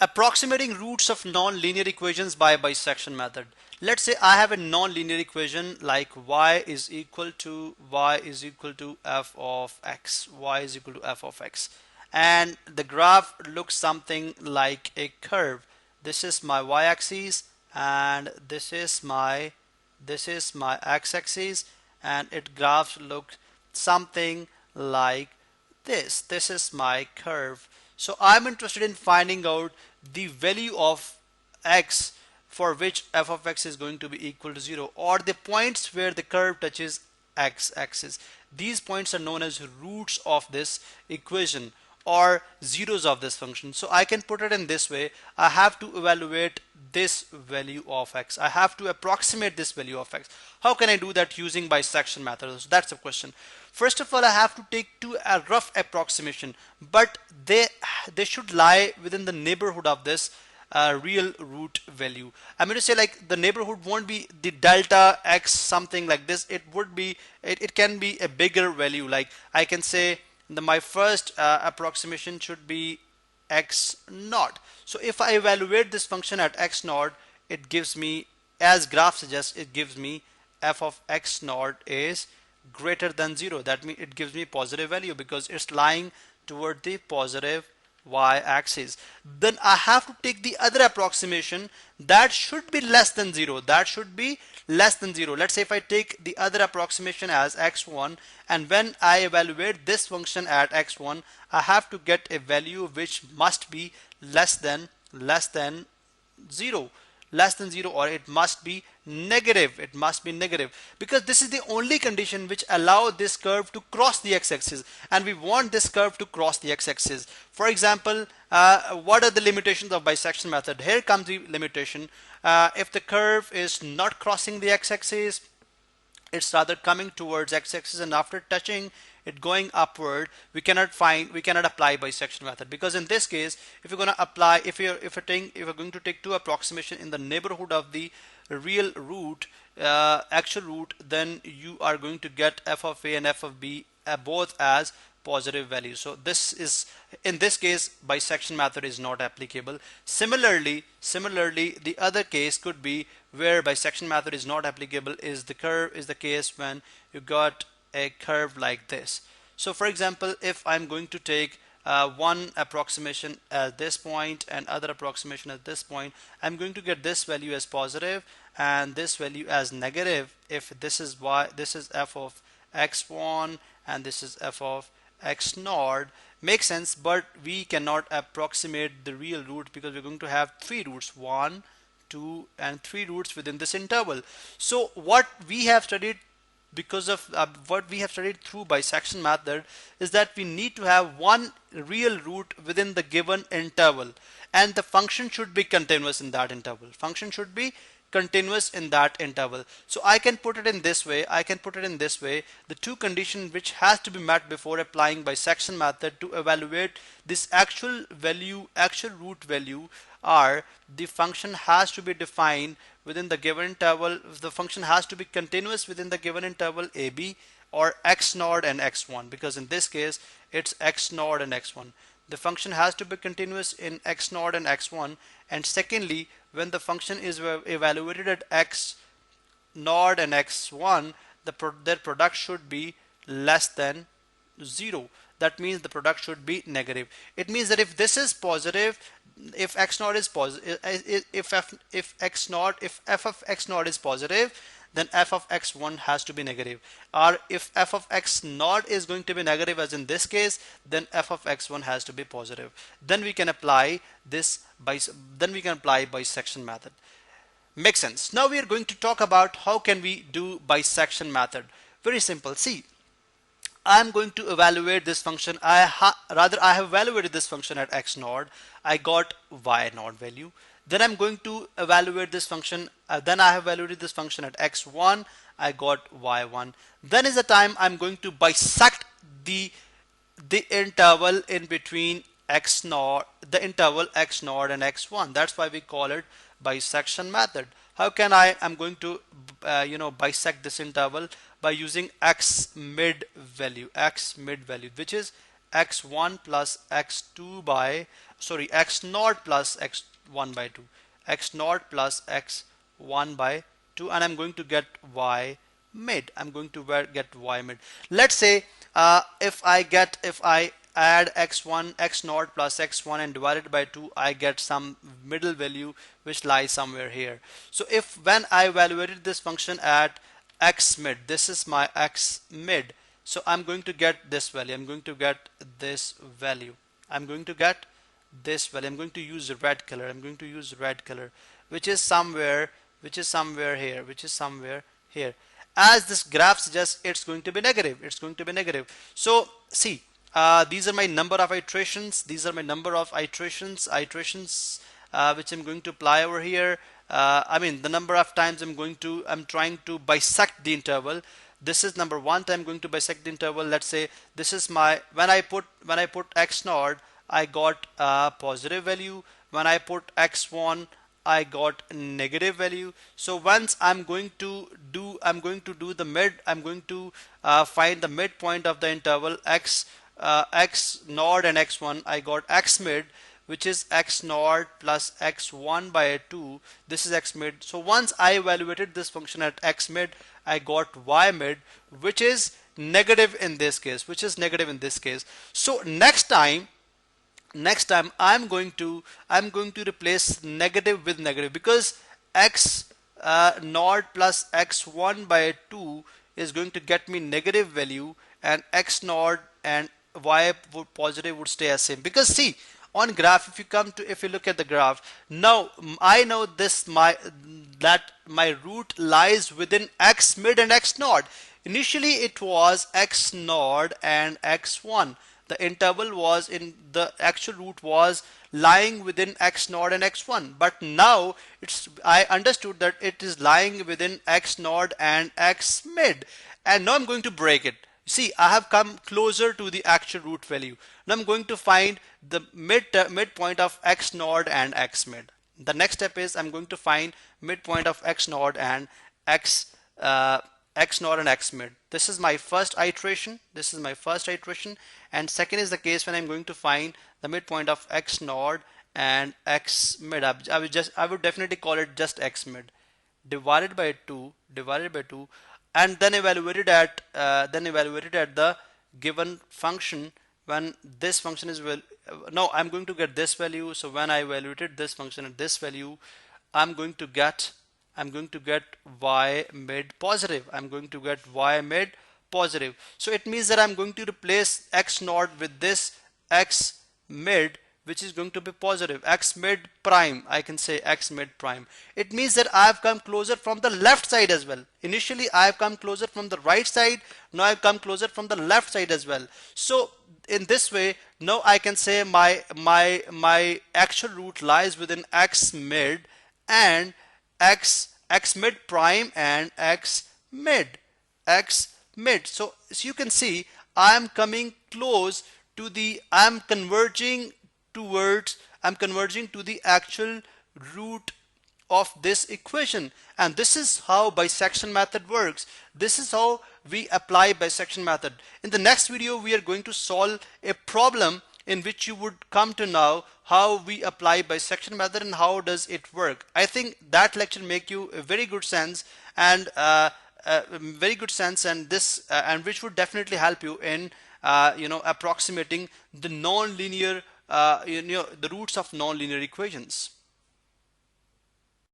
Approximating roots of non-linear equations by bisection method. Let's say I have a non-linear equation like y is equal to f of x, y is equal to f of x, and the graph looks something like a curve. This is my y-axis and this is my x-axis, and it graphs look something like this. This is my curve. So I'm interested in finding out the value of x for which f of x is going to be equal to 0, or the points where the curve touches x axis. These points are known as roots of this equation or zeros of this function. So I can put it in this way. I have to evaluate this value of x. I have to approximate this value of x. How can I do that using bisection method? So that's the question. First of all, I have to take a rough approximation, but they should lie within the neighborhood of this real root value. I'm going to say like the neighborhood won't be the delta x something like this. It would be, it can be a bigger value. Like I can say my first approximation should be x naught. So if I evaluate this function at x naught, it gives me, as graph suggests, it gives me f of x naught is greater than 0. That means it gives me positive value because it's lying toward the positive y-axis. Then I have to take the other approximation that should be less than 0. That should be less than 0. Let's say if I take the other approximation as x1, and when I evaluate this function at x1, I have to get a value which must be less than 0, or it must be negative. It must be negative because this is the only condition which allow this curve to cross the x-axis, and we want this curve to cross the x-axis. For example, what are the limitations of bisection method? Here comes the limitation. If the curve is not crossing the x-axis, it's rather coming towards x-axis, and after touching it going upward, we cannot apply bisection method, because in this case, if you're going to apply, if you're going to take two approximation in the neighborhood of the real root, actual root, then you are going to get f of a and f of b both as positive values. So this is, in this case, bisection method is not applicable. Similarly, the other case could be where bisection method is not applicable is the case when you got a curve like this. So for example, if I'm going to take one approximation at this point and other approximation at this point, I'm going to get this value as positive and this value as negative if this is f of x1 and this is f of x naught. Makes sense, but we cannot approximate the real root because we're going to have three roots, 1, 2 and 3 roots within this interval. So what we have studied, because of what we have studied through bisection method, is that we need to have one real root within the given interval, and the function should be continuous in that interval. So I can put it in this way. The two conditions which has to be met before applying bisection method to evaluate this actual root value are: the function has to be defined within the given interval, the function has to be continuous within the given interval AB, or x naught and x1, because in this case it's x naught and x1. The function has to be continuous in x naught and x1, and secondly, when the function is evaluated at x naught and x1, their product should be less than 0. That means the product should be negative. It means that if this is positive, if x naught is positive, if f of x naught is positive, then f of x1 has to be negative. Or if f of x naught is going to be negative, as in this case, then f of x1 has to be positive. Then we can apply bisection method. Makes sense. Now we are going to talk about how can we do bisection method. Very simple. See, I'm going to evaluate this function. I have evaluated this function at x naught. I got y naught value. Then I'm going to evaluate this function. Then I have evaluated this function at x1. I got y1. Then is the time I'm going to bisect the interval in between x naught, the interval x naught and x1. That's why we call it bisection method. How can I'm going to bisect this interval by using x mid value, which is x1 plus x2 by, sorry, x naught plus x1 by 2, x naught plus x1 by 2, and I'm going to get y mid. I'm going to get y mid. Let's say if I add x1 x naught plus x1 and divide it by 2, I get some middle value which lies somewhere here. So if when I evaluated this function at x mid, this is my x mid, so I'm going to get this value. I'm going to get this value. I'm going to get this value. I'm going to use red color. I'm going to use red color, which is somewhere here, which is somewhere here. As this graph suggests, it's going to be negative. It's going to be negative. So see, these are my number of iterations. These are my number of iterations which I'm going to apply over here. I mean the number of times I'm trying to bisect the interval. This is number one time I'm going to bisect the interval. Let's say this is my, when I put x naught, I got a positive value. When I put x1, I got negative value. So once I'm going to do the mid, I'm going to find the midpoint of the interval x naught and x1. I got x mid, which is x naught plus x1 by 2. This is x mid. So once I evaluated this function at x mid, I got y mid, which is negative in this case, So next time I'm going to replace negative with negative, because x naught plus x1 by 2 is going to get me negative value, and x naught and y positive would stay as same. Because see, on graph, if you look at the graph, now I know that my root lies within x mid and x naught. Initially it was x naught and x1. The interval was the actual root was lying within x naught and x1, but now I understood that it is lying within x naught and x mid, and now I'm going to break it. See, I have come closer to the actual root value. Now I'm going to find the midpoint of x naught and x mid. The next step is I'm going to find midpoint of x naught and x naught and x mid. This is my first iteration. And second is the case when I'm going to find the midpoint of x naught and x mid. I would definitely call it just x mid divided by 2, and then evaluated at the given function. When this function is no, I'm going to get this value. So when I evaluated this function at this value, I'm going to get y mid positive. So it means that I'm going to replace x naught with this x mid, which is going to be positive, x mid prime. I can say x mid prime. It means that I have come closer from the left side as well. Initially I have come closer from the right side. Now I have come closer from the left side as well. So in this way, now I can say my actual root lies within x mid and x mid prime and x mid. So you can see I am coming close to the, I'm converging to the actual root of this equation. And this is how bisection method works. This is how we apply bisection method. In the next video, we are going to solve a problem in which you would come to know how we apply bisection method and how does it work. I think that lecture make you a very good sense, and this and which would definitely help you in approximating the non-linear the roots of non-linear equations.